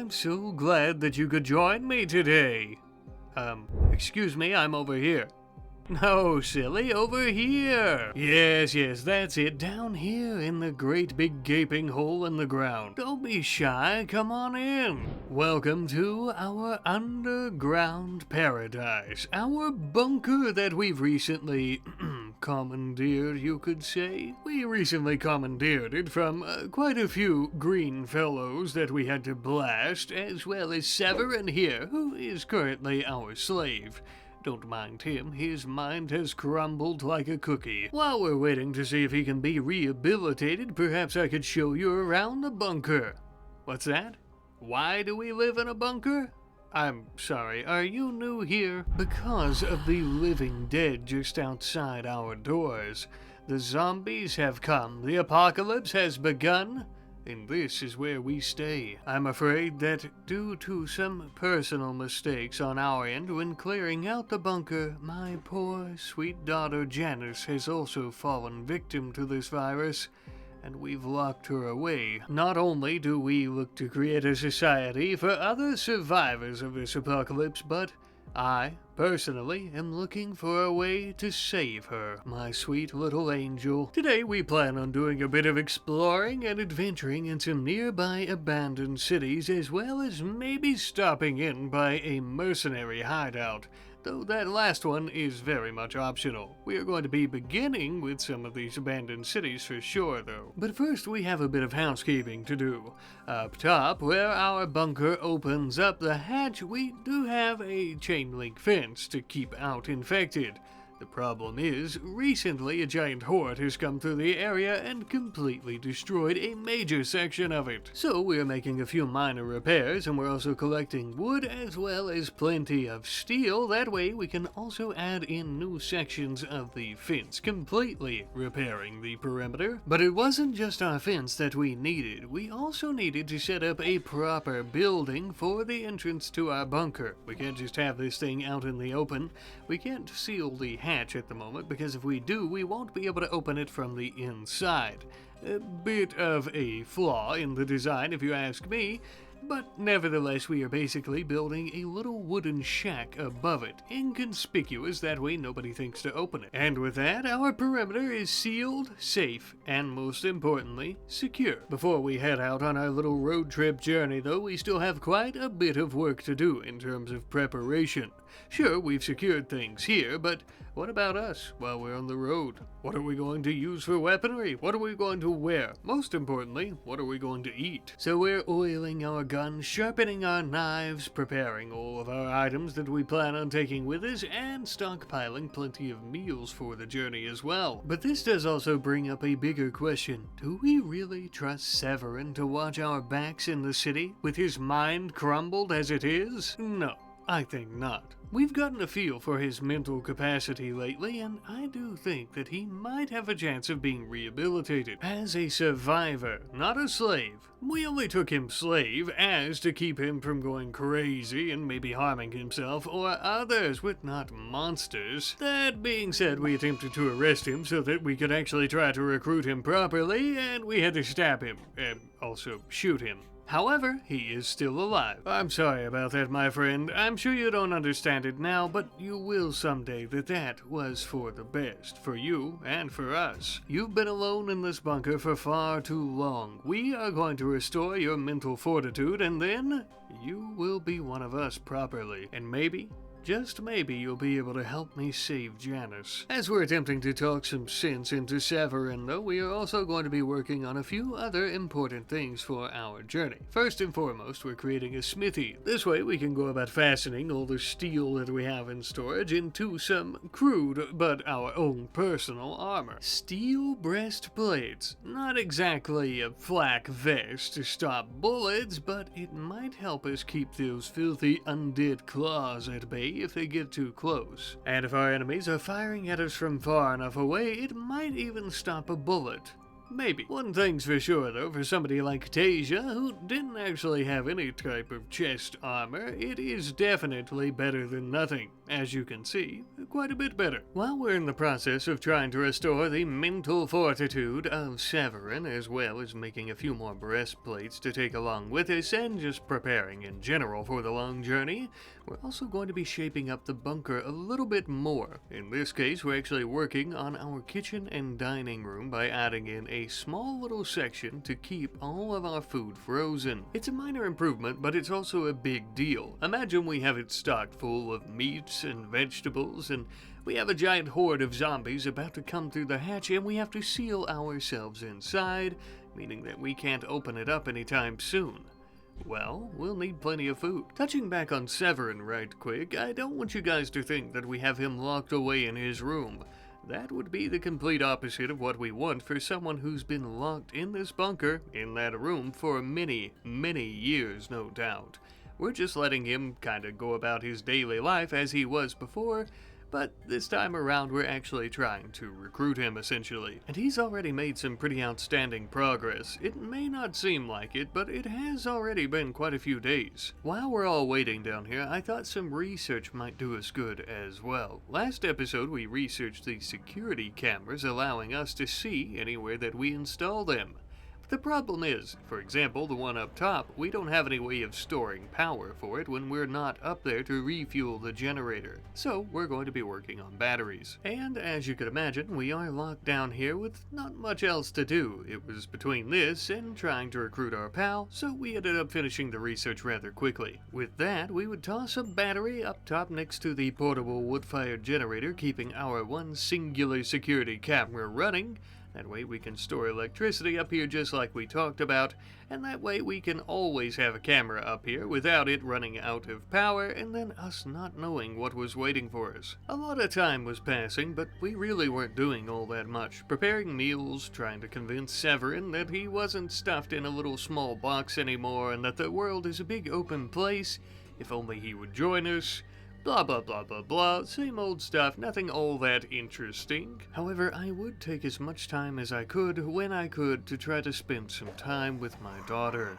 I'm so glad that you could join me today. Excuse me, I'm over here. No, silly, over here. Yes, that's it, down here in the great big gaping hole in the ground. Don't be shy, come on in. Welcome to our underground paradise, our bunker that we've recently commandeered, you could say. We recently commandeered it from quite a few green fellows that we had to blast, as well as Severin here, who is currently our slave. Don't mind him, his mind has crumbled like a cookie. While we're waiting to see if he can be rehabilitated, perhaps I could show you around the bunker. What's that? Why do we live in a bunker? I'm sorry, are you new here? Because of the living dead just outside our doors. The zombies have come, the apocalypse has begun, and this is where we stay. I'm afraid that due to some personal mistakes on our end when clearing out the bunker, my poor sweet daughter Janice has also fallen victim to this virus, and we've locked her away. Not only do we look to create a society for other survivors of this apocalypse, but I, personally, am looking for a way to save her, my sweet little angel. Today we plan on doing a bit of exploring and adventuring into nearby abandoned cities, as well as maybe stopping in by a mercenary hideout, though that last one is very much optional. We are going to be beginning with some of these abandoned cities for sure, though. But first we have a bit of housekeeping to do. Up top, where our bunker opens up the hatch, we do have a chain link fence to keep out infected. The problem is, recently a giant horde has come through the area and completely destroyed a major section of it. So we're making a few minor repairs, and we're also collecting wood as well as plenty of steel. That way we can also add in new sections of the fence, completely repairing the perimeter. But it wasn't just our fence that we needed. We also needed to set up a proper building for the entrance to our bunker. We can't just have this thing out in the open. We can't seal the hatch at the moment, because if we do, we won't be able to open it from the inside. A bit of a flaw in the design, if you ask me, but nevertheless we are basically building a little wooden shack above it, inconspicuous, that way nobody thinks to open it. And with that, our perimeter is sealed, safe, and most importantly, secure. Before we head out on our little road trip journey though, we still have quite a bit of work to do in terms of preparation. Sure, we've secured things here, but what about us while we're on the road? What are we going to use for weaponry? What are we going to wear? Most importantly, what are we going to eat? So we're oiling our guns, sharpening our knives, preparing all of our items that we plan on taking with us, and stockpiling plenty of meals for the journey as well. But this does also bring up a bigger question. Do we really trust Severin to watch our backs in the city, with his mind crumbled as it is? No, I think not. We've gotten a feel for his mental capacity lately, and I do think that he might have a chance of being rehabilitated as a survivor, not a slave. We only took him slave as to keep him from going crazy and maybe harming himself or others, with not monsters. That being said, we attempted to arrest him so that we could actually try to recruit him properly, and we had to stab him, and also shoot him. However, he is still alive. I'm sorry about that, my friend. I'm sure you don't understand it now, but you will someday. That was for the best, for you and for us. You've been alone in this bunker for far too long. We are going to restore your mental fortitude, and then you will be one of us properly. And maybe, just maybe, you'll be able to help me save Janice. As we're attempting to talk some sense into Severin, though, we are also going to be working on a few other important things for our journey. First and foremost, we're creating a smithy. This way we can go about fastening all the steel that we have in storage into some crude, but our own personal armor. Steel breastplates. Not exactly a flak vest to stop bullets, but it might help us keep those filthy undead claws at bay if they get too close. And if our enemies are firing at us from far enough away, it might even stop a bullet. Maybe. One thing's for sure, though, for somebody like Tasia, who didn't actually have any type of chest armor, it is definitely better than nothing. As you can see, quite a bit better. While we're in the process of trying to restore the mental fortitude of Severin, as well as making a few more breastplates to take along with us, and just preparing in general for the long journey, we're also going to be shaping up the bunker a little bit more. In this case, we're actually working on our kitchen and dining room by adding in a small little section to keep all of our food frozen. It's a minor improvement, but it's also a big deal. Imagine we have it stocked full of meats and vegetables, and we have a giant horde of zombies about to come through the hatch, and we have to seal ourselves inside, meaning that we can't open it up anytime soon. Well, we'll need plenty of food. Touching back on Severin right quick, I don't want you guys to think that we have him locked away in his room. That would be the complete opposite of what we want for someone who's been locked in this bunker, in that room, for many, many years, no doubt. We're just letting him kinda go about his daily life as he was before, but this time around we're actually trying to recruit him, essentially. And he's already made some pretty outstanding progress. It may not seem like it, but it has already been quite a few days. While we're all waiting down here, I thought some research might do us good as well. Last episode we researched the security cameras, allowing us to see anywhere that we install them. The problem is, for example, the one up top, we don't have any way of storing power for it when we're not up there to refuel the generator. So we're going to be working on batteries. And as you could imagine, we are locked down here with not much else to do. It was between this and trying to recruit our pal, so we ended up finishing the research rather quickly. With that, we would toss a battery up top next to the portable wood-fired generator, keeping our one singular security camera running. That way we can store electricity up here just like we talked about, and that way we can always have a camera up here without it running out of power and then us not knowing what was waiting for us. A lot of time was passing, but we really weren't doing all that much. Preparing meals, trying to convince Severin that he wasn't stuffed in a little small box anymore and that the world is a big open place, if only he would join us. Blah blah blah blah blah, same old stuff, nothing all that interesting. However, I would take as much time as I could, when I could, to try to spend some time with my daughter.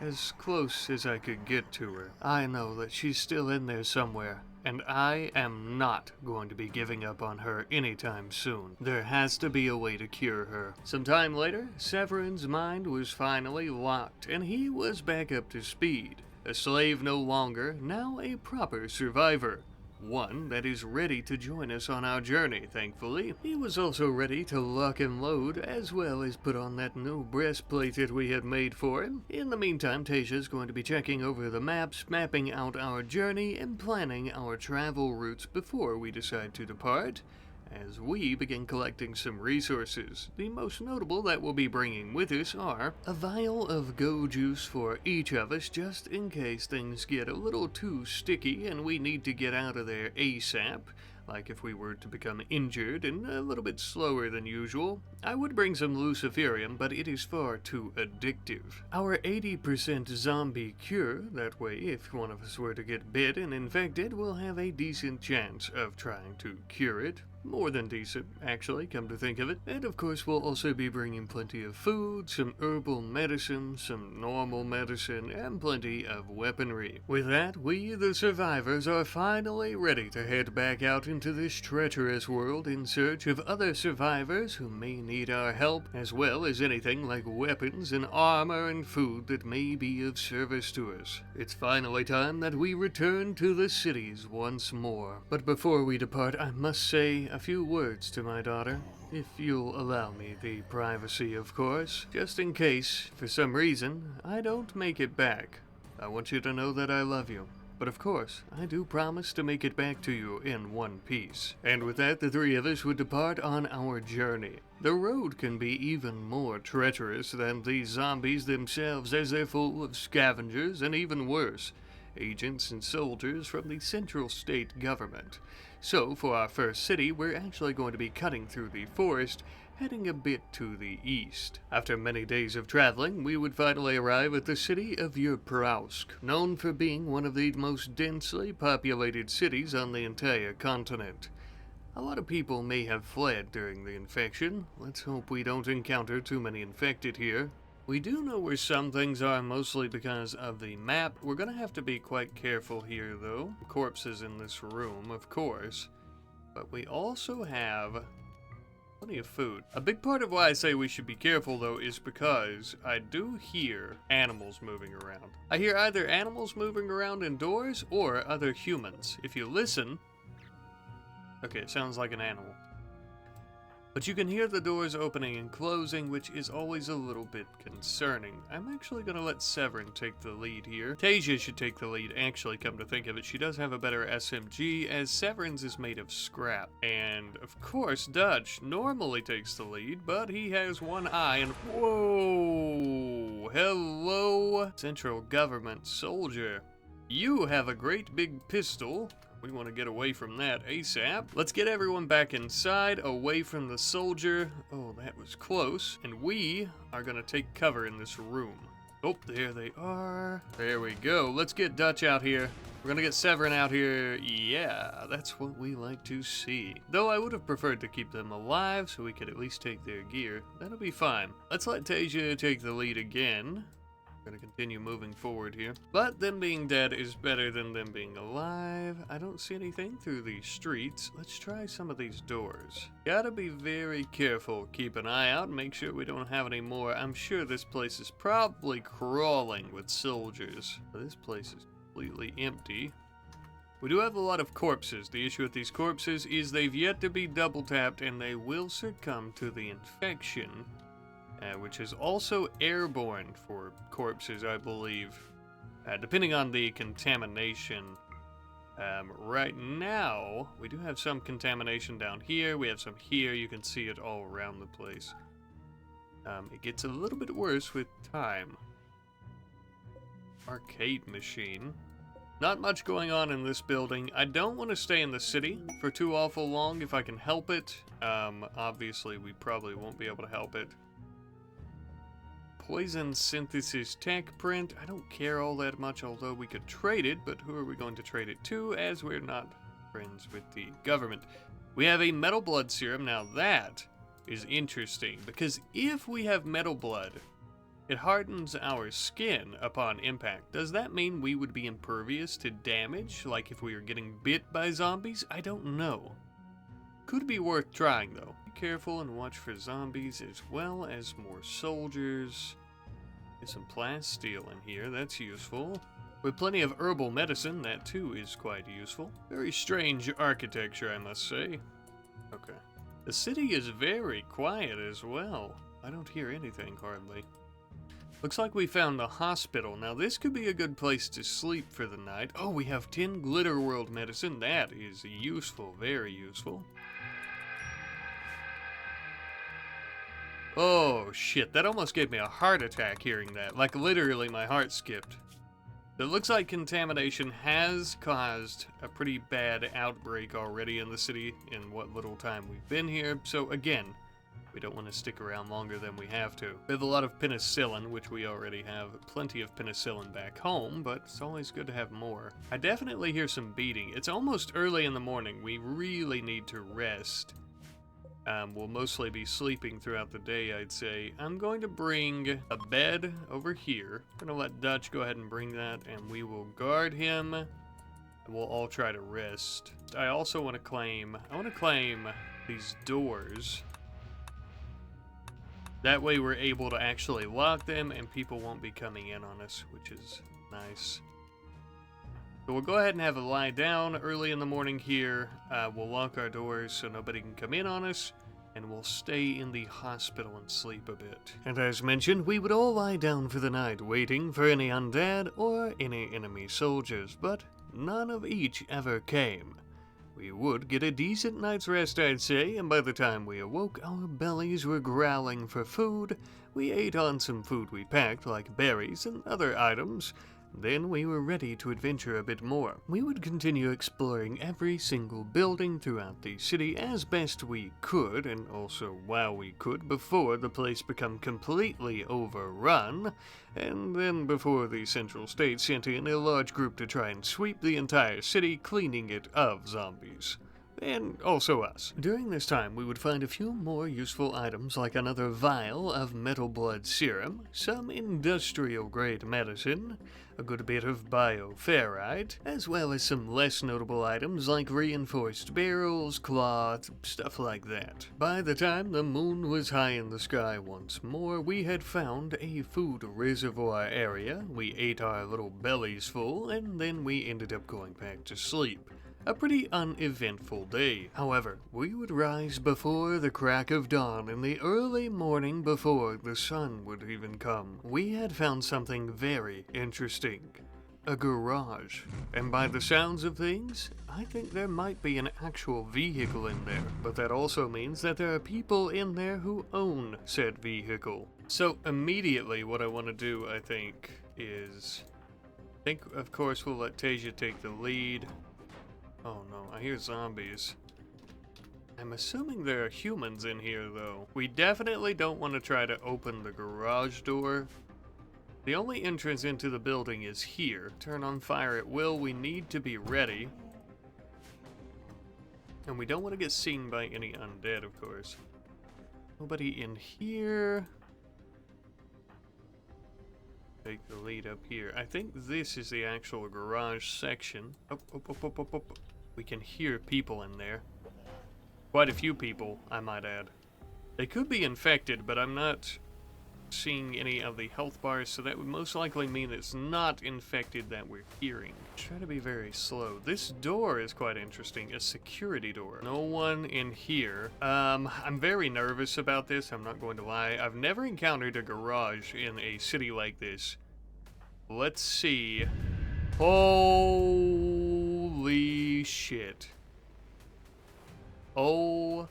As close as I could get to her. I know that she's still in there somewhere, and I am not going to be giving up on her anytime soon. There has to be a way to cure her. Some time later, Severin's mind was finally locked, and he was back up to speed. A slave no longer, now a proper survivor. One that is ready to join us on our journey, thankfully. He was also ready to lock and load, as well as put on that new breastplate that we had made for him. In the meantime, Tasia's going to be checking over the maps, mapping out our journey, and planning our travel routes before we decide to depart, as we begin collecting some resources. The most notable that we'll be bringing with us are a vial of go juice for each of us, just in case things get a little too sticky and we need to get out of there ASAP, like if we were to become injured and a little bit slower than usual. I would bring some luciferium, but it is far too addictive. Our 80% zombie cure, that way if one of us were to get bit and infected, we'll have a decent chance of trying to cure it. More than decent, actually, come to think of it. And of course we'll also be bringing plenty of food, some herbal medicine, some normal medicine, and plenty of weaponry. With that, we, the survivors, are finally ready to head back out into this treacherous world in search of other survivors who may need our help, as well as anything like weapons and armor and food that may be of service to us. It's finally time that we return to the cities once more. But before we depart, I must say a few words to my daughter, if you'll allow me the privacy, of course, just in case, for some reason, I don't make it back. I want you to know that I love you. But of course, I do promise to make it back to you in one piece. And with that, the three of us would depart on our journey. The road can be even more treacherous than these zombies themselves, as they're full of scavengers, and even worse, agents and soldiers from the central state government. So, for our first city, we're actually going to be cutting through the forest, heading a bit to the east. After many days of traveling, we would finally arrive at the city of Yur Prow, known for being one of the most densely populated cities on the entire continent. A lot of people may have fled during the infection. Let's hope we don't encounter too many infected here. We do know where some things are, mostly because of the map. We're gonna have to be quite careful here, though. Corpses in this room, of course. But we also have plenty of food. A big part of why I say we should be careful, though, is because I do hear animals moving around. I hear either animals moving around indoors or other humans. If you listen... Okay, it sounds like an animal. But you can hear the doors opening and closing, which is always a little bit concerning. I'm actually going to let Severin take the lead here. Tasia should take the lead, actually, come to think of it. She does have a better SMG, as Severin's is made of scrap. And, of course, Dutch normally takes the lead, but he has one eye and... Whoa! Hello, Central Government Soldier. You have a great big pistol. We want to get away from that ASAP. Let's get everyone back inside, away from the soldier. Oh, that was close. And we are going to take cover in this room. Oh, there they are. There we go. Let's get Dutch out here. We're going to get Severin out here. Yeah, that's what we like to see. Though I would have preferred to keep them alive so we could at least take their gear. That'll be fine. Let's let Tasia take the lead again. Gonna continue moving forward here. But them being dead is better than them being alive. I don't see anything through these streets. Let's try some of these doors. Gotta be very careful. Keep an eye out. Make sure we don't have any more. I'm sure this place is probably crawling with soldiers. This place is completely empty. We do have a lot of corpses. The issue with these corpses is they've yet to be double tapped and they will succumb to the infection. Which is also airborne for corpses, I believe, depending on the contamination. Right now, we do have some contamination down here. We have some here. You can see it all around the place. It gets a little bit worse with time. Arcade machine. Not much going on in this building. I don't want to stay in the city for too awful long if I can help it. Obviously, we probably won't be able to help it. Poison synthesis tech print. I don't care all that much, although we could trade it, but who are we going to trade it to, as we're not friends with the government? We have a metal blood serum. Now that is interesting, because if we have metal blood, it hardens our skin upon impact. Does that mean we would be impervious to damage, like if we were getting bit by zombies? I don't know. Could be worth trying, though. Be careful and watch for zombies as well as more soldiers. There's some plasteel in here, that's useful. With plenty of herbal medicine, that too is quite useful. Very strange architecture, I must say. Okay. The city is very quiet as well. I don't hear anything, hardly. Looks like we found a hospital. Now this could be a good place to sleep for the night. Oh, we have 10 Glitter World medicine. That is useful, very useful. Oh shit, that almost gave me a heart attack hearing that. Like literally my heart skipped. It looks like contamination has caused a pretty bad outbreak already in the city in what little time we've been here. So again, we don't want to stick around longer than we have to. We have a lot of penicillin, which we already have plenty of penicillin back home, but it's always good to have more. I definitely hear some beating. It's almost early in the morning. We really need to rest. We'll mostly be sleeping throughout the day, I'd say. I'm going to bring a bed over here. I'm going to let Dutch go ahead and bring that, and we will guard him, and we'll all try to rest. I also want to claim these doors. That way we're able to actually lock them, and people won't be coming in on us, which is nice. So we'll go ahead and have a lie down early in the morning here. We'll lock our doors so nobody can come in on us, and we'll stay in the hospital and sleep a bit. And as mentioned, we would all lie down for the night, waiting for any undead or any enemy soldiers, but none of each ever came. We would get a decent night's rest, I'd say, and by the time we awoke, our bellies were growling for food. We ate on some food we packed, like berries and other items. Then we were ready to adventure a bit more. We would continue exploring every single building throughout the city as best we could, and also while we could, before the place became completely overrun, and then before the Central State sent in a large group to try and sweep the entire city, cleaning it of zombies. and also us. During this time, we would find a few more useful items like another vial of metal blood serum, some industrial-grade medicine, a good bit of bioferrite, as well as some less notable items like reinforced barrels, cloth, stuff like that. By the time the moon was high in the sky once more, we had found a food reservoir area, we ate our little bellies full, and then we ended up going back to sleep. A pretty uneventful day. However, we would rise before the crack of dawn in the early morning before the sun would even come. We had found something very interesting. A garage. And by the sounds of things, I think there might be an actual vehicle in there. But that also means that there are people in there who own said vehicle. So immediately what I want to do, I think, is... of course, we'll let Tasia take the lead. Oh no, I hear zombies. I'm assuming there are humans in here though. We definitely don't want to try to open the garage door. The only entrance into the building is here. Turn on fire at will. We need to be ready. And we don't want to get seen by any undead, of course. Nobody in here. Take the lead up here. I think this is the actual garage section. Oh. We can hear people in there. Quite a few people, I might add. They could be infected, but I'm not seeing any of the health bars, so that would most likely mean it's not infected that we're hearing. Try to be very slow. This door is quite interesting, a security door. No one in here. I'm very nervous about this, I'm not going to lie. I've never encountered a garage in a city like this. Let's see. Holy shit. Oh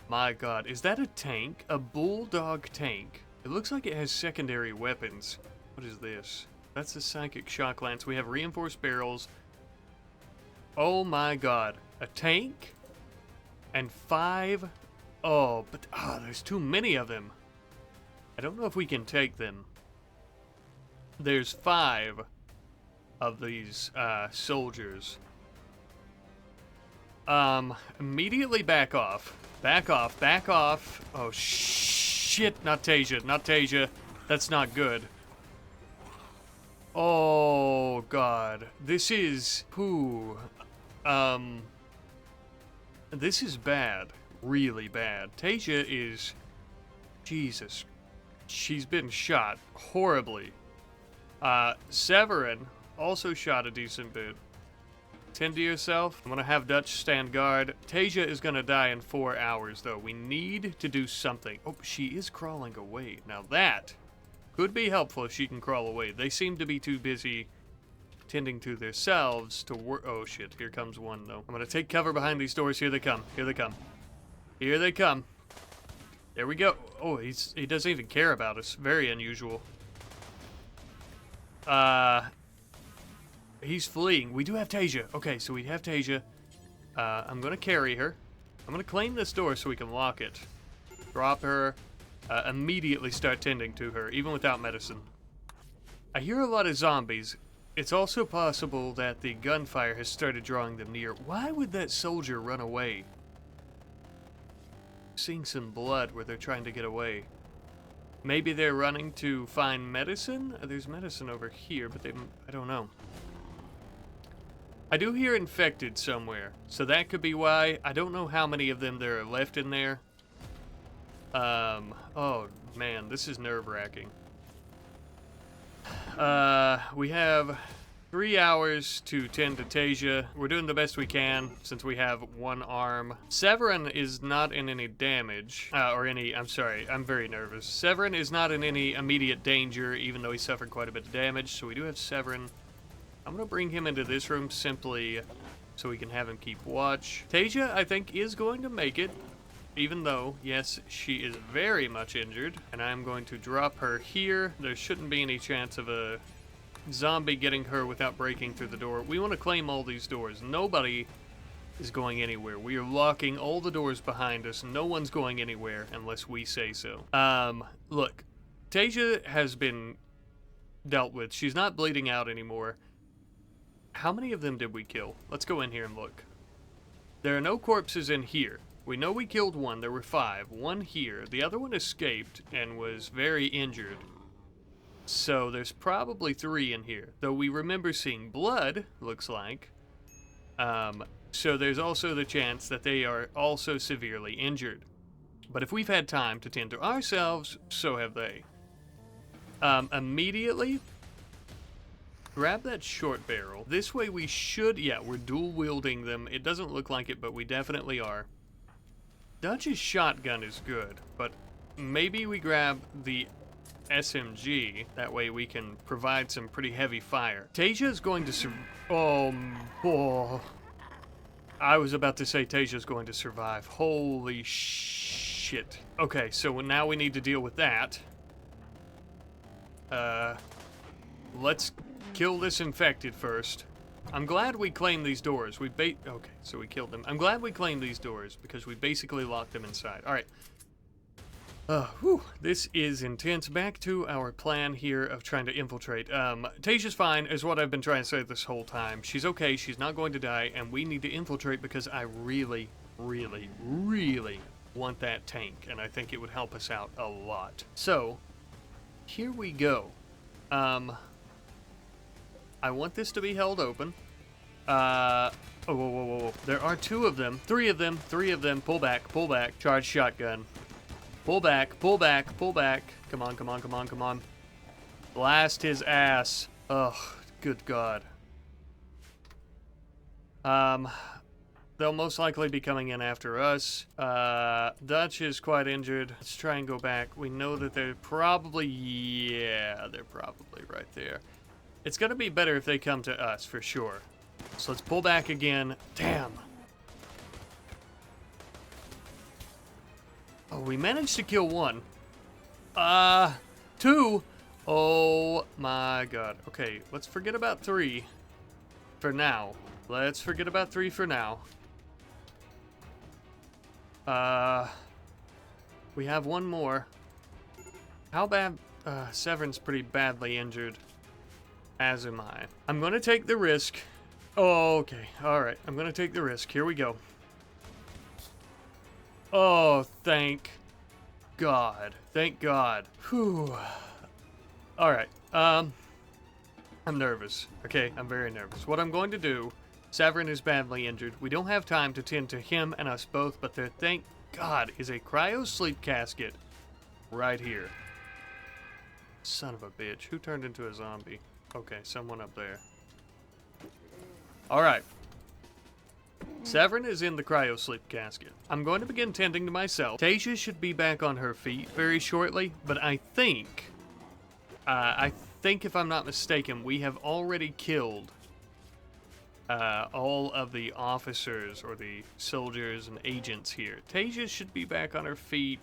my god. Is that a tank? A bulldog tank? It looks like it has secondary weapons. What is this? That's a psychic shock lance. We have reinforced barrels. Oh my god. A tank? And 5... Oh, but there's too many of them. I don't know if we can take them. There's 5 of these soldiers. Immediately back off. Back off. Oh shit, not Tasia. That's not good. Oh god. This is this is bad. Really bad. Tasia is... Jesus. She's been shot horribly. Severin also shot a decent bit. Tend to yourself. I'm gonna have Dutch stand guard. Tasia is gonna die in 4 hours, though. We need to do something. Oh, she is crawling away. Now that could be helpful if she can crawl away. They seem to be too busy tending to themselves to work. Oh shit, here comes one, though. I'm gonna take cover behind these doors. Here they come. Here they come. Here they come. There we go. Oh, he doesn't even care about us. Very unusual. He's fleeing. We do have Tasia. Okay, so we have Tasia. I'm gonna carry her. I'm gonna claim this door so we can lock it. Drop her. Immediately start tending to her, even without medicine. I hear a lot of zombies. It's also possible that the gunfire has started drawing them near. Why would that soldier run away? Seeing some blood where they're trying to get away. Maybe they're running to find medicine? There's medicine over here, but I don't know. I do hear infected somewhere, so that could be why. I don't know how many of them there are left in there. Oh man, this is nerve-wracking. We have 3 hours to tend to Tasia. We're doing the best we can since we have 1 arm. Severin is not in any damage, I'm sorry, I'm very nervous. Severin is not in any immediate danger, even though he suffered quite a bit of damage, so we do have Severin. I'm gonna bring him into this room simply so we can have him keep watch. Tasia, I think, is going to make it, even though, yes, she is very much injured, and I'm going to drop her here. There shouldn't be any chance of a zombie getting her without breaking through the door. We want to claim all these doors. Nobody is going anywhere. We are locking all the doors behind us. No one's going anywhere unless we say so. Look, Tasia has been dealt with. She's not bleeding out anymore. How many of them did we kill? Let's go in here and look. There are no corpses in here. We know we killed one. There were 5. 1 here. The other one escaped and was very injured. So there's probably 3 in here. Though we remember seeing blood, looks like. So there's also the chance that they are also severely injured. But if we've had time to tend to ourselves, so have they. Immediately, grab that short barrel. This way we should, yeah, we're dual wielding them. It doesn't look like it, but we definitely are. Dutch's shotgun is good, but maybe we grab the SMG. That way we can provide some pretty heavy fire. Tasia is going to oh. I was about to say Tasia's going to survive. Holy shit. Okay, so now we need to deal with that. Let's kill this infected first. I'm glad we claimed these doors. Okay, so we killed them. I'm glad we claimed these doors because we basically locked them inside. All right. This is intense. Back to our plan here of trying to infiltrate. Tasia's fine, is what I've been trying to say this whole time. She's okay. She's not going to die, and we need to infiltrate because I really, really, really want that tank, and I think it would help us out a lot. So, here we go. I want this to be held open. Whoa. There are 2 of them. 3 of them. Pull back. Charge shotgun. Pull back. Come on. Blast his ass. Ugh, good God. They'll most likely be coming in after us. Dutch is quite injured. Let's try and go back. We know that they're probably, yeah, they're probably right there. It's gonna be better if they come to us, for sure. So let's pull back again. Damn. Oh, we managed to kill 1. 2. Oh my God. Okay, let's forget about 3 for now. We have 1 more. How bad? Severin's pretty badly injured. As am I. I'm gonna take the risk. Oh, okay. Alright, I'm gonna take the risk. Here we go. Oh, thank God. Thank God. Whew. Alright, I'm nervous. Okay, I'm very nervous. What I'm going to do, Severin is badly injured. We don't have time to tend to him and us both, but there, thank God, is a cryo sleep casket right here. Son of a bitch. Who turned into a zombie? Okay, someone up there. Alright. Severin is in the cryo sleep casket. I'm going to begin tending to myself. Tasia should be back on her feet very shortly, but I think if I'm not mistaken, we have already killed all of the officers or the soldiers and agents here. Tasia should be back on her feet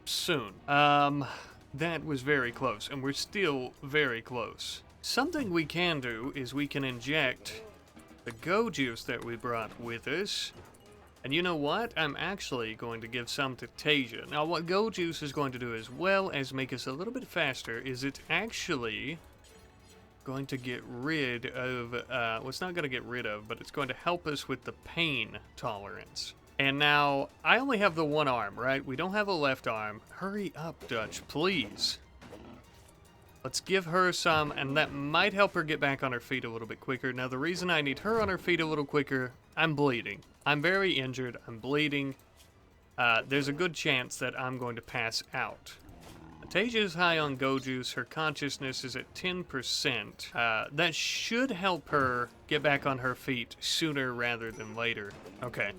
soon. That was very close, and we're still very close. Something we can do is we can inject the go juice that we brought with us. And you know what? I'm actually going to give some to Tasia. Now, what go juice is going to do as well as make us a little bit faster is it's actually going to get rid of, well, it's not going to get rid of, but it's going to help us with the pain tolerance. And now, I only have the 1 arm, right? We don't have a left arm. Hurry up, Dutch, please. Let's give her some, and that might help her get back on her feet a little bit quicker. Now, the reason I need her on her feet a little quicker, I'm bleeding. I'm very injured. I'm bleeding. There's a good chance that I'm going to pass out. Tasia is high on go juice. Her consciousness is at 10%. That should help her get back on her feet sooner rather than later. Okay.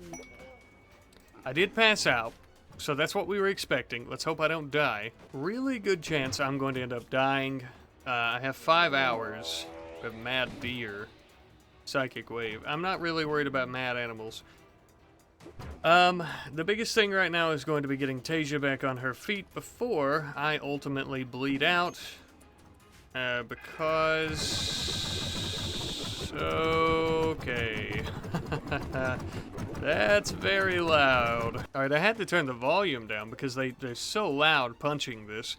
I did pass out, so that's what we were expecting. Let's hope I don't die. Really good chance I'm going to end up dying. I have 5 hours of mad deer. Psychic wave. I'm not really worried about mad animals. The biggest thing right now is going to be getting Tasia back on her feet before I ultimately bleed out. Because... okay. That's very loud. Alright, I had to turn the volume down because they're so loud punching this.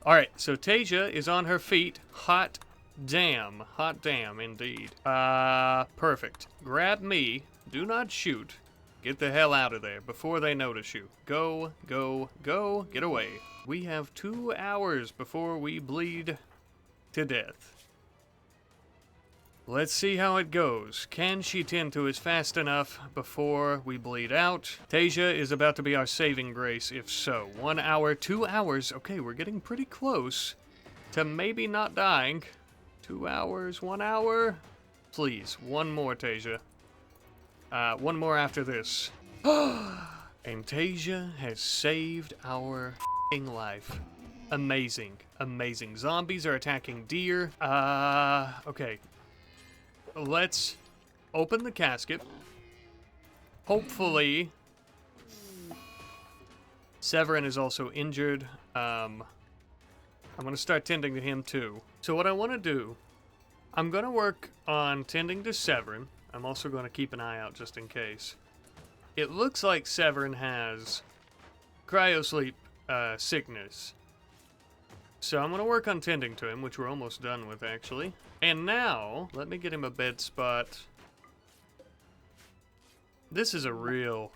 Alright, so Tasia is on her feet. Hot damn. Hot damn, indeed. Perfect. Grab me. Do not shoot. Get the hell out of there before they notice you. Go, go, go. Get away. We have 2 hours before we bleed to death. Let's see how it goes. Can she tend to us fast enough before we bleed out? Tasia is about to be our saving grace, if so. 1 hour, 2 hours. Okay, we're getting pretty close to maybe not dying. 2 hours, 1 hour. Please, one more, Tasia. One more after this. And Tasia has saved our f***ing life. Amazing, amazing. Zombies are attacking deer. Okay. Let's open the casket. Hopefully, Severin is also injured. I'm going to start tending to him too. So what I want to do, I'm going to work on tending to Severin. I'm also going to keep an eye out just in case. It looks like Severin has cryosleep sickness. So I'm going to work on tending to him, which we're almost done with, actually. And now, let me get him a bed spot. This is a real,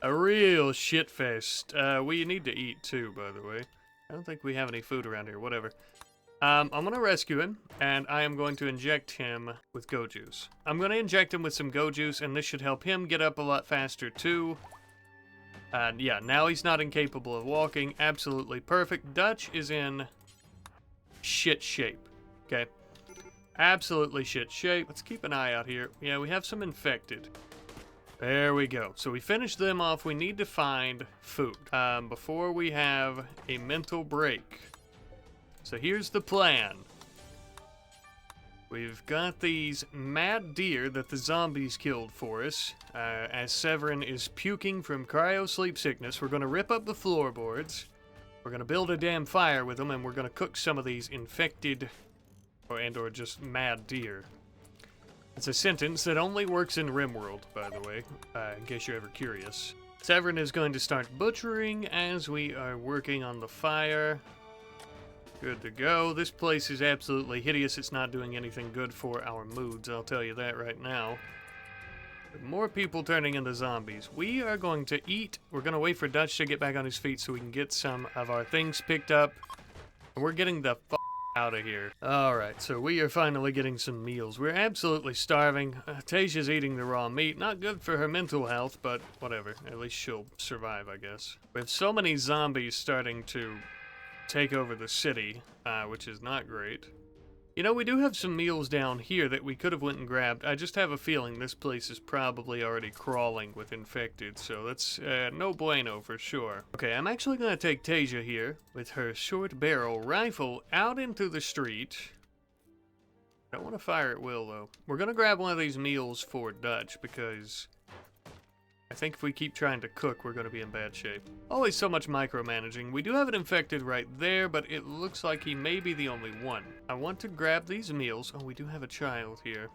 a real shitfest. We need to eat, too, by the way. I don't think we have any food around here, whatever. I'm going to rescue him, and I am going to inject him with go juice. I'm going to inject him with some go juice, and this should help him get up a lot faster, too. And yeah, now he's not incapable of walking. Absolutely perfect. Dutch is in shit shape. Okay. Absolutely shit shape. Let's keep an eye out here. Yeah, we have some infected. There we go. So we finished them off. We need to find food before we have a mental break. So here's the plan. We've got these mad deer that the zombies killed for us. As Severin is puking from cryo-sleep sickness, we're going to rip up the floorboards. We're going to build a damn fire with them, and we're going to cook some of these infected or just mad deer. It's a sentence that only works in RimWorld, by the way, in case you're ever curious. Severin is going to start butchering as we are working on the fire. Good to go. This place is absolutely hideous. It's not doing anything good for our moods, I'll tell you that right now. With more people turning into zombies. We are going to eat. We're going to wait for Dutch to get back on his feet so we can get some of our things picked up. And we're getting the f*** out of here. Alright, so we are finally getting some meals. We're absolutely starving. Tasia's eating the raw meat. Not good for her mental health, but whatever. At least she'll survive, I guess. We have so many zombies starting to take over the city, which is not great. You know, we do have some meals down here that we could have went and grabbed. I just have a feeling this place is probably already crawling with infected, so that's no bueno for sure. Okay, I'm actually going to take Tasia here with her short barrel rifle out into the street. I don't want to fire at will, though. We're going to grab one of these meals for Dutch because I think if we keep trying to cook, we're going to be in bad shape. Always so much micromanaging. We do have it infected right there, but it looks like he may be the only one. I want to grab these meals. Oh, we do have a child here.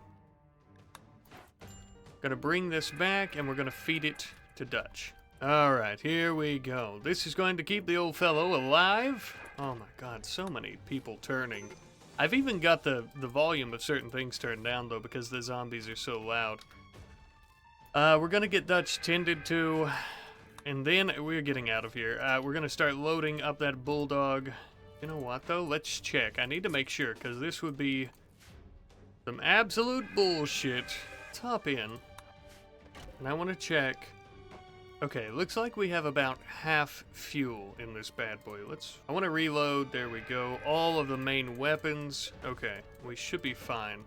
Gonna bring this back, and we're gonna feed it to Dutch. Alright, here we go. This is going to keep the old fellow alive. Oh my god, so many people turning. I've even got the volume of certain things turned down, though, because the zombies are so loud. We're gonna get Dutch tended to, and then we're getting out of here. We're gonna start loading up that bulldog. You know what, though? Let's check. I need to make sure, because this would be some absolute bullshit. Let's hop in. And I want to check. Okay, looks like we have about half fuel in this bad boy. I want to reload. There we go. All of the main weapons. Okay, we should be fine.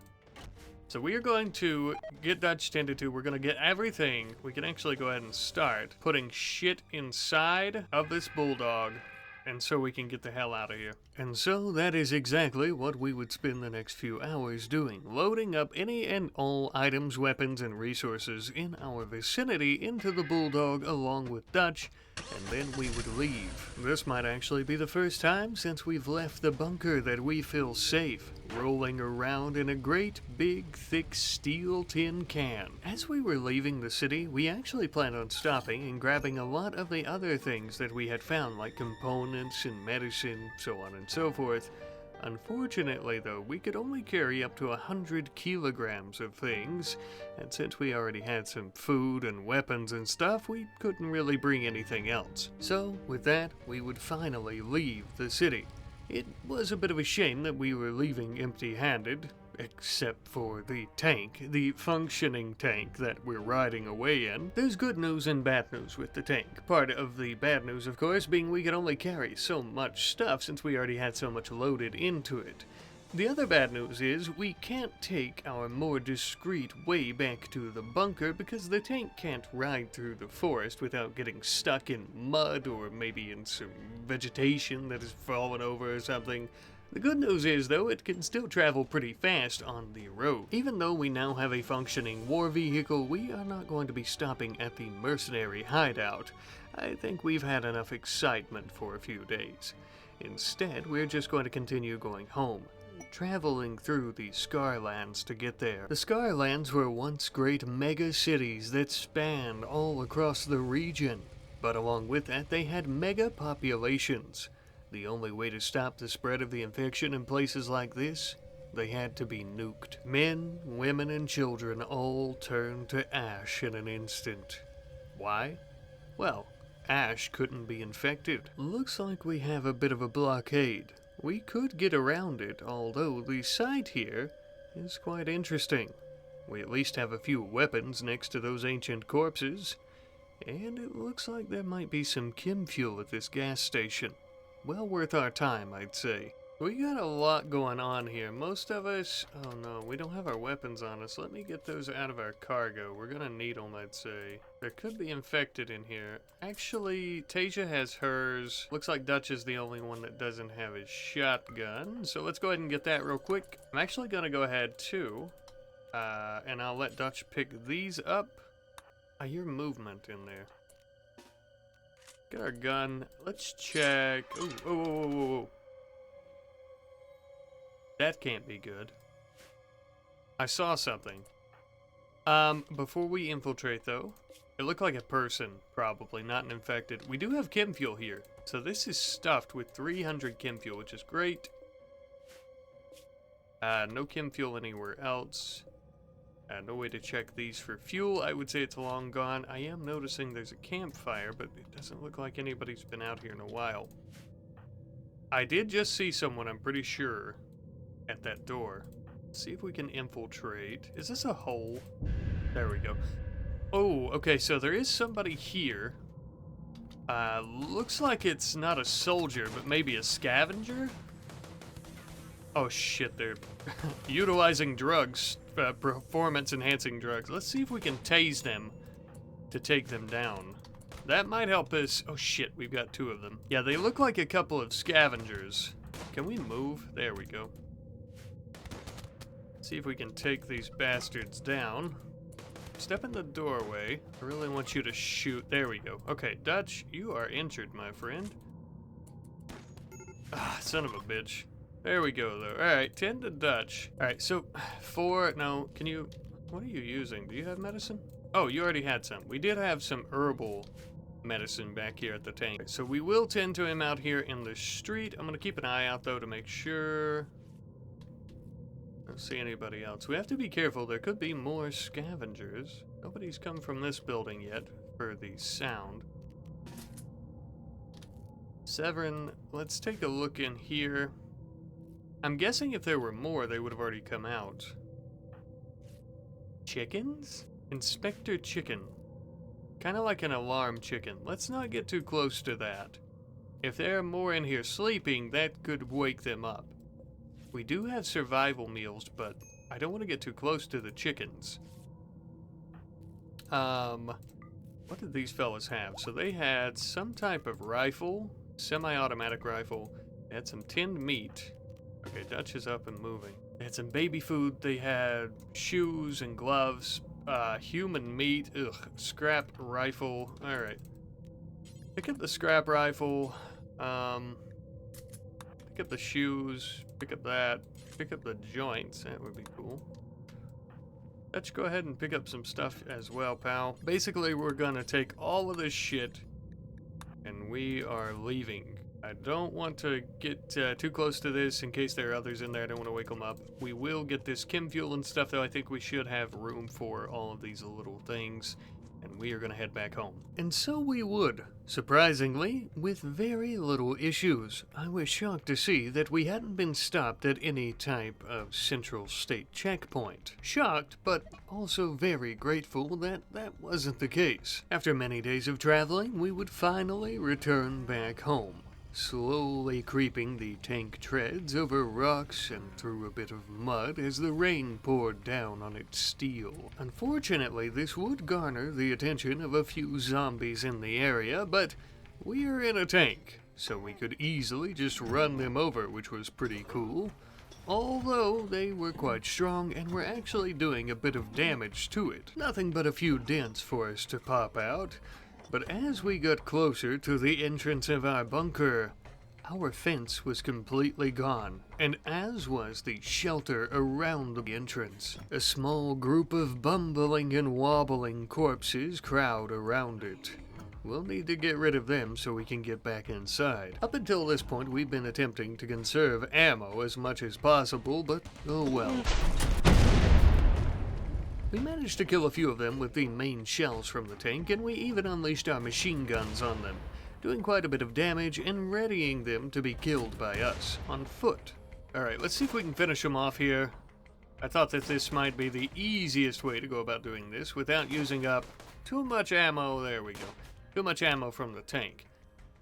So we are going to get Dutch tended to. We're going to get everything. We can actually go ahead and start putting shit inside of this bulldog, and so we can get the hell out of here. And so that is exactly what we would spend the next few hours doing, loading up any and all items, weapons, and resources in our vicinity into the bulldog along with Dutch, and then we would leave. This might actually be the first time since we've left the bunker that we feel safe, rolling around in a great big thick steel tin can. As we were leaving the city, we actually planned on stopping and grabbing a lot of the other things that we had found, like components and medicine, so on and so forth. Unfortunately, though, we could only carry up to 100 kilograms of things, and since we already had some food and weapons and stuff, we couldn't really bring anything else. So, with that, we would finally leave the city. It was a bit of a shame that we were leaving empty-handed, except for the tank, the functioning tank that we're riding away in. There's good news and bad news with the tank. Part of the bad news, of course, being we could only carry so much stuff since we already had so much loaded into it. The other bad news is we can't take our more discreet way back to the bunker because the tank can't ride through the forest without getting stuck in mud or maybe in some vegetation that has fallen over or something. The good news is, though, it can still travel pretty fast on the road. Even though we now have a functioning war vehicle, we are not going to be stopping at the mercenary hideout. I think we've had enough excitement for a few days. Instead, we're just going to continue going home, traveling through the Scarlands to get there. The Scarlands were once great mega cities that spanned all across the region, but along with that, they had mega populations. The only way to stop the spread of the infection in places like this, they had to be nuked. Men, women, and children all turned to ash in an instant. Why? Well, ash couldn't be infected. Looks like we have a bit of a blockade. We could get around it, although the site here is quite interesting. We at least have a few weapons next to those ancient corpses, and it looks like there might be some chem fuel at this gas station. Well worth our time, I'd say. We got a lot going on here. Most of us... Oh no, we don't have our weapons on us. Let me get those out of our cargo. We're gonna need them, I'd say. There could be infected in here. Actually, Tasia has hers. Looks like Dutch is the only one that doesn't have his shotgun. So let's go ahead and get that real quick. I'm actually gonna go ahead too. And I'll let Dutch pick these up. I hear movement in there. Get our gun. Let's check. Ooh, whoa. That can't be good. I saw something. Before we infiltrate, though, it looked like a person, probably, not an infected. We do have chem fuel here. So this is stuffed with 300 chem fuel, which is great. No chem fuel anywhere else. No way to check these for fuel. I would say it's long gone. I am noticing there's a campfire, but it doesn't look like anybody's been out here in a while. I did just see someone, I'm pretty sure, at that door. Let's see if we can infiltrate. Is this a hole? There we go. Oh, okay, so there is somebody here. Looks like it's not a soldier, but maybe a scavenger? Oh shit, they're utilizing drugs. Performance-enhancing drugs. Let's see if we can tase them to take them down. That might help us. Oh shit, we've got two of them. Yeah, they look like a couple of scavengers. Can we move? There we go. See if we can take these bastards down. Step in the doorway. I really want you to shoot. There we go. Okay, Dutch, you are injured, my friend. Ah, son of a bitch. There we go, though. Alright, 10 to Dutch. Alright, so 4, no, can you, what are you using? Do you have medicine? Oh, you already had some. We did have some herbal medicine back here at the tank. So we will tend to him out here in the street. I'm gonna keep an eye out, though, to make sure. I don't see anybody else. We have to be careful. There could be more scavengers. Nobody's come from this building yet for the sound. Severin, let's take a look in here. I'm guessing if there were more, they would have already come out. Chickens? Inspector Chicken. Kind of like an alarm chicken. Let's not get too close to that. If there are more in here sleeping, that could wake them up. We do have survival meals, but I don't want to get too close to the chickens. What did these fellas have? So they had some type of rifle, semi-automatic rifle. They had some tinned meat. Okay, Dutch is up and moving. They had some baby food. They had shoes and gloves, human meat, scrap rifle. All right. Pick up the scrap rifle, pick up the shoes, pick up that, pick up the joints. That would be cool. Let's go ahead and pick up some stuff as well, pal. Basically, we're gonna take all of this shit and we are leaving. I don't want to get too close to this in case there are others in there. I don't want to wake them up. We will get this chem fuel and stuff, though. I think we should have room for all of these little things. And we are going to head back home. And so we would, surprisingly, with very little issues. I was shocked to see that we hadn't been stopped at any type of central state checkpoint. Shocked, but also very grateful that that wasn't the case. After many days of traveling, we would finally return back home. Slowly creeping the tank treads over rocks and through a bit of mud as the rain poured down on its steel. Unfortunately, this would garner the attention of a few zombies in the area, but we are in a tank, so we could easily just run them over, which was pretty cool. Although they were quite strong and were actually doing a bit of damage to it. Nothing but a few dents for us to pop out. But as we got closer to the entrance of our bunker, our fence was completely gone, and as was the shelter around the entrance. A small group of bumbling and wobbling corpses crowd around it. We'll need to get rid of them so we can get back inside. Up until this point, we've been attempting to conserve ammo as much as possible, but oh well. We managed to kill a few of them with the main shells from the tank, and we even unleashed our machine guns on them, doing quite a bit of damage and readying them to be killed by us, on foot. Alright, let's see if we can finish them off here. I thought that this might be the easiest way to go about doing this without using up too much ammo. There we go. Too much ammo from the tank.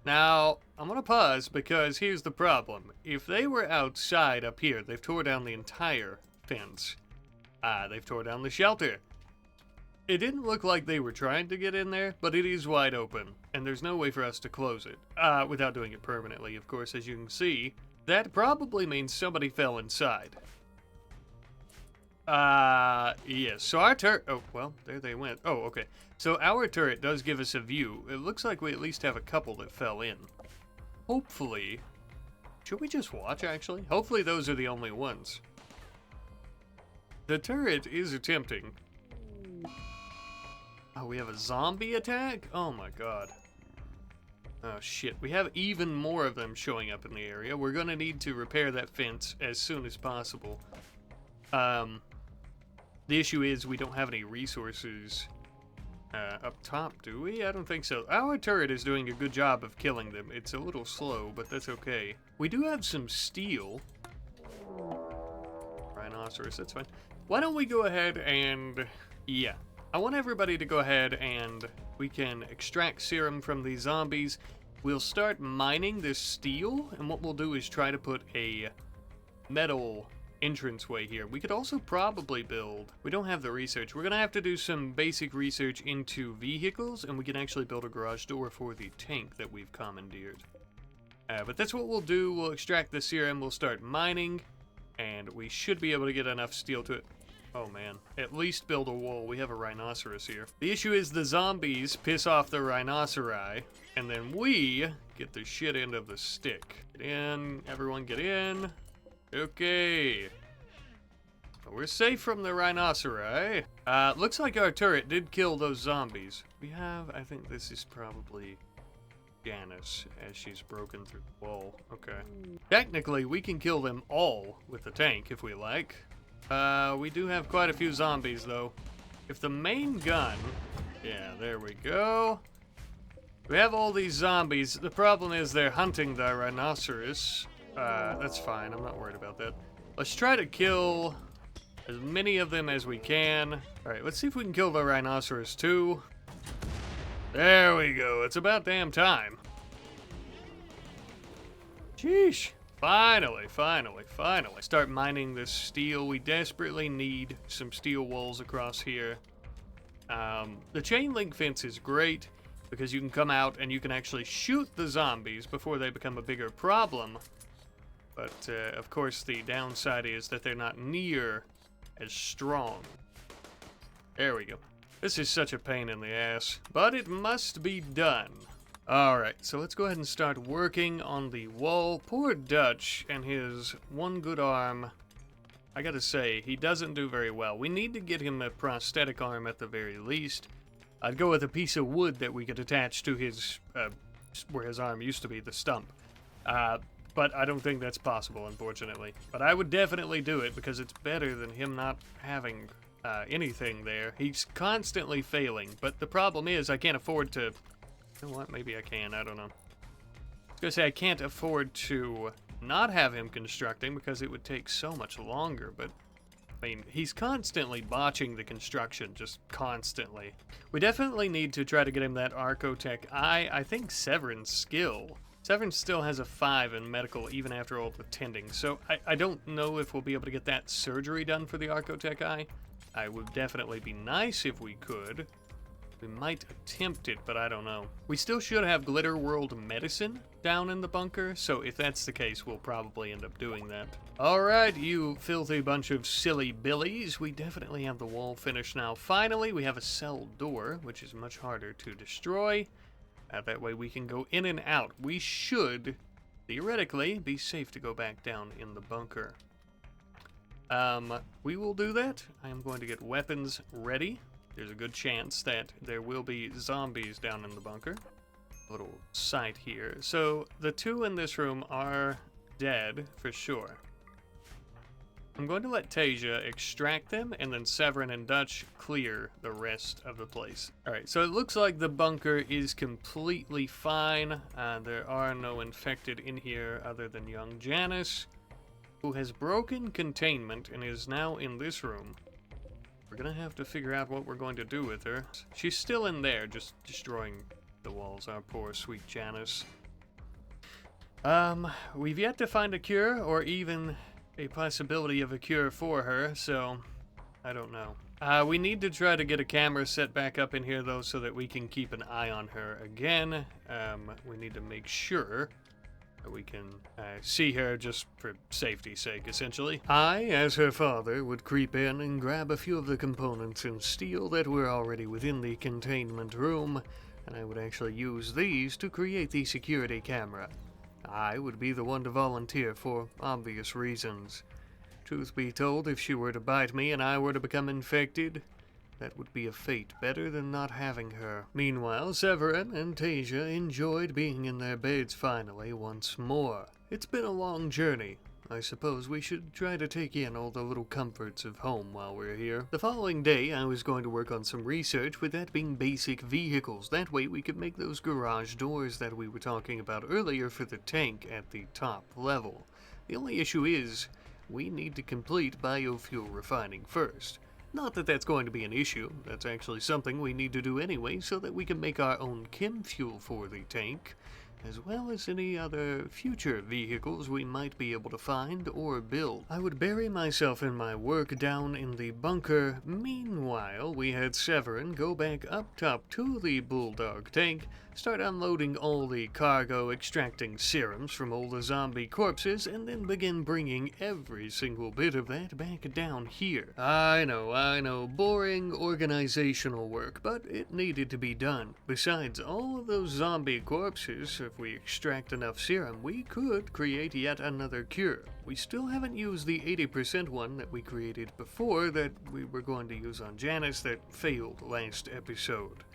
Now, I'm going to pause because here's the problem. If they were outside up here, they've tore down the entire fence. They've tore down the shelter. It didn't look like they were trying to get in there, but it is wide open, and there's no way for us to close it, without doing it permanently, of course, as you can see. That probably means somebody fell inside. Yes, so our turret, oh, well, there they went. Oh, okay. So our turret does give us a view. It looks like we at least have a couple that fell in. Hopefully, should we just watch, actually? Hopefully those are the only ones. The turret is attempting. Oh, we have a zombie attack? Oh my god. Oh shit, we have even more of them showing up in the area. We're gonna need to repair that fence as soon as possible. The issue is we don't have any resources up top, do we? I don't think so. Our turret is doing a good job of killing them. It's a little slow, but that's okay. We do have some steel. Rhinoceros, that's fine. Why don't we go ahead and, yeah, I want everybody to go ahead and we can extract serum from these zombies. We'll start mining this steel, and what we'll do is try to put a metal entranceway here. We could also probably build, we don't have the research, we're gonna have to do some basic research into vehicles, and we can actually build a garage door for the tank that we've commandeered. But that's what we'll do. We'll extract the serum, we'll start mining, and we should be able to get enough steel to it. Oh man, at least build a wall. We have a rhinoceros here. The issue is the zombies piss off the rhinoceri, and then we get the shit end of the stick. Get in, everyone get in. Okay. We're safe from the rhinoceri. Looks like our turret did kill those zombies. We have, I think this is probably Janice, as she's broken through the wall. Okay. Technically, we can kill them all with the tank if we like. We do have quite a few zombies, though. If the main gun... Yeah, there we go. We have all these zombies. The problem is they're hunting the rhinoceros. That's fine. I'm not worried about that. Let's try to kill as many of them as we can. Alright, let's see if we can kill the rhinoceros, too. There we go. It's about damn time. Sheesh. Finally. Start mining this steel. We desperately need some steel walls across here. The chain link fence is great because you can come out and you can actually shoot the zombies before they become a bigger problem. But, of course, the downside is that they're not near as strong. There we go. This is such a pain in the ass, but it must be done. Alright, so let's go ahead and start working on the wall. Poor Dutch and his one good arm. I gotta say, he doesn't do very well. We need to get him a prosthetic arm at the very least. I'd go with a piece of wood that we could attach to his, where his arm used to be, the stump. But I don't think that's possible, unfortunately. But I would definitely do it because it's better than him not having anything there. He's constantly failing, but the problem is I can't afford to... You know what? Maybe I can. I don't know. I was gonna say I can't afford to not have him constructing because it would take so much longer, but I mean, he's constantly botching the construction, just constantly. We definitely need to try to get him that Archotech eye. I think Severin's skill. Severn still has a 5 in medical even after all the tending, so I don't know if we'll be able to get that surgery done for the Archotech eye. It would definitely be nice if we could. We might attempt it, but I don't know. We still should have Glitter World medicine down in the bunker, so if that's the case, we'll probably end up doing that. Alright, you filthy bunch of silly billies. We definitely have the wall finished now. Finally, we have a cell door, which is much harder to destroy. That way we can go in and out. We should, theoretically, be safe to go back down in the bunker. We will do that. I am going to get weapons ready. There's a good chance that there will be zombies down in the bunker. Little sight here. So the two in this room are dead for sure. I'm going to let Tasia extract them, and then Severin and Dutch clear the rest of the place. Alright, so it looks like the bunker is completely fine. There are no infected in here other than young Janice, who has broken containment and is now in this room. We're gonna have to figure out what we're going to do with her. She's still in there, just destroying the walls. Our poor sweet Janice. We've yet to find a cure, or even a possibility of a cure for her, so I don't know. We need to try to get a camera set back up in here, though, so that we can keep an eye on her again. We need to make sure that we can see her just for safety's sake, essentially. I, as her father, would creep in and grab a few of the components and steel that were already within the containment room, and I would actually use these to create the security camera. I would be the one to volunteer for obvious reasons. Truth be told, if she were to bite me and I were to become infected, that would be a fate better than not having her. Meanwhile, Severin and Tasia enjoyed being in their beds finally once more. It's been a long journey. I suppose we should try to take in all the little comforts of home while we're here. The following day, I was going to work on some research, with that being basic vehicles. That way we could make those garage doors that we were talking about earlier for the tank at the top level. The only issue is, we need to complete biofuel refining first. Not that that's going to be an issue. That's actually something we need to do anyway, so that we can make our own chem fuel for the tank, as well as any other future vehicles we might be able to find or build. I would bury myself in my work down in the bunker. Meanwhile, we had Severin go back up top to the Bulldog tank, start unloading all the cargo, extracting serums from all the zombie corpses, and then begin bringing every single bit of that back down here. I know, boring organizational work, but it needed to be done. Besides all of those zombie corpses, if we extract enough serum, we could create yet another cure. We still haven't used the 80% one that we created before that we were going to use on Janice that failed last episode.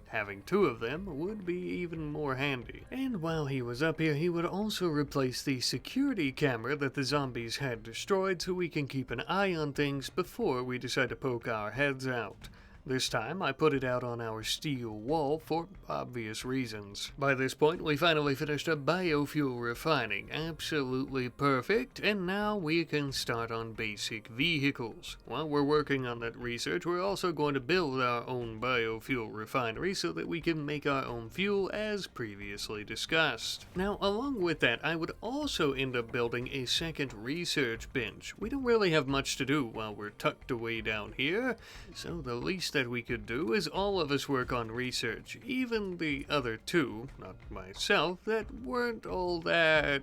Having two of them would be even more handy. And while he was up here, he would also replace the security camera that the zombies had destroyed, so we can keep an eye on things before we decide to poke our heads out. This time, I put it out on our steel wall for obvious reasons. By this point, we finally finished up biofuel refining. Absolutely perfect, and now we can start on basic vehicles. While we're working on that research, we're also going to build our own biofuel refinery so that we can make our own fuel, as previously discussed. Now, along with that, I would also end up building a second research bench. We don't really have much to do while we're tucked away down here, so the least that we could do is all of us work on research. Even the other two, not myself, that weren't all that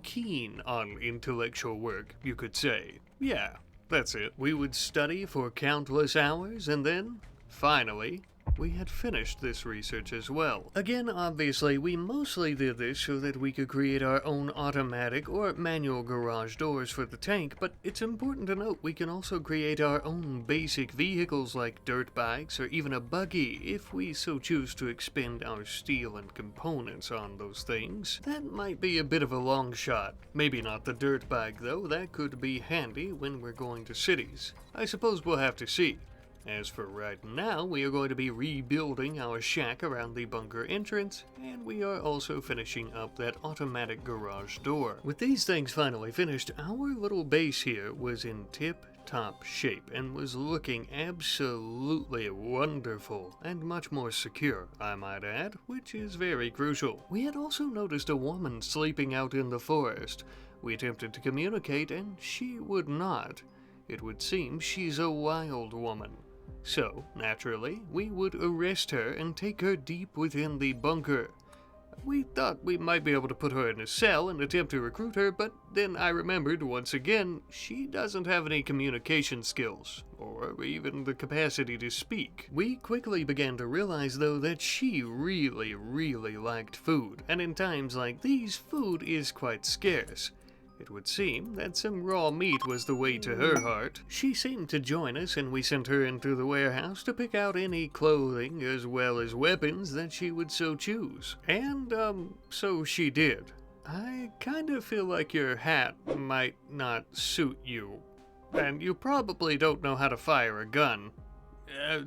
keen on intellectual work, you could say. Yeah, that's it. We would study for countless hours and then, finally, we had finished this research as well. Again, obviously, we mostly did this so that we could create our own automatic or manual garage doors for the tank, but it's important to note we can also create our own basic vehicles like dirt bikes or even a buggy if we so choose to expend our steel and components on those things. That might be a bit of a long shot. Maybe not the dirt bike though, that could be handy when we're going to cities. I suppose we'll have to see. As for right now, we are going to be rebuilding our shack around the bunker entrance, and we are also finishing up that automatic garage door. With these things finally finished, our little base here was in tip-top shape and was looking absolutely wonderful and much more secure, I might add, which is very crucial. We had also noticed a woman sleeping out in the forest. We attempted to communicate, and she would not. It would seem she's a wild woman. So, naturally, we would arrest her and take her deep within the bunker. We thought we might be able to put her in a cell and attempt to recruit her, but then I remembered once again, she doesn't have any communication skills, or even the capacity to speak. We quickly began to realize, though, that she really liked food, and in times like these, food is quite scarce. It would seem that some raw meat was the way to her heart. She seemed to join us, and we sent her into the warehouse to pick out any clothing as well as weapons that she would so choose. And, so she did. I kind of feel like your hat might not suit you. And you probably don't know how to fire a gun.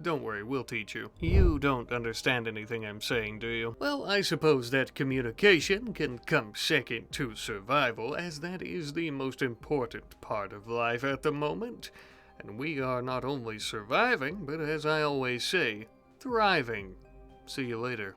Don't worry, we'll teach you. You don't understand anything I'm saying, do you? Well, I suppose that communication can come second to survival, as that is the most important part of life at the moment. And we are not only surviving, but as I always say, thriving. See you later.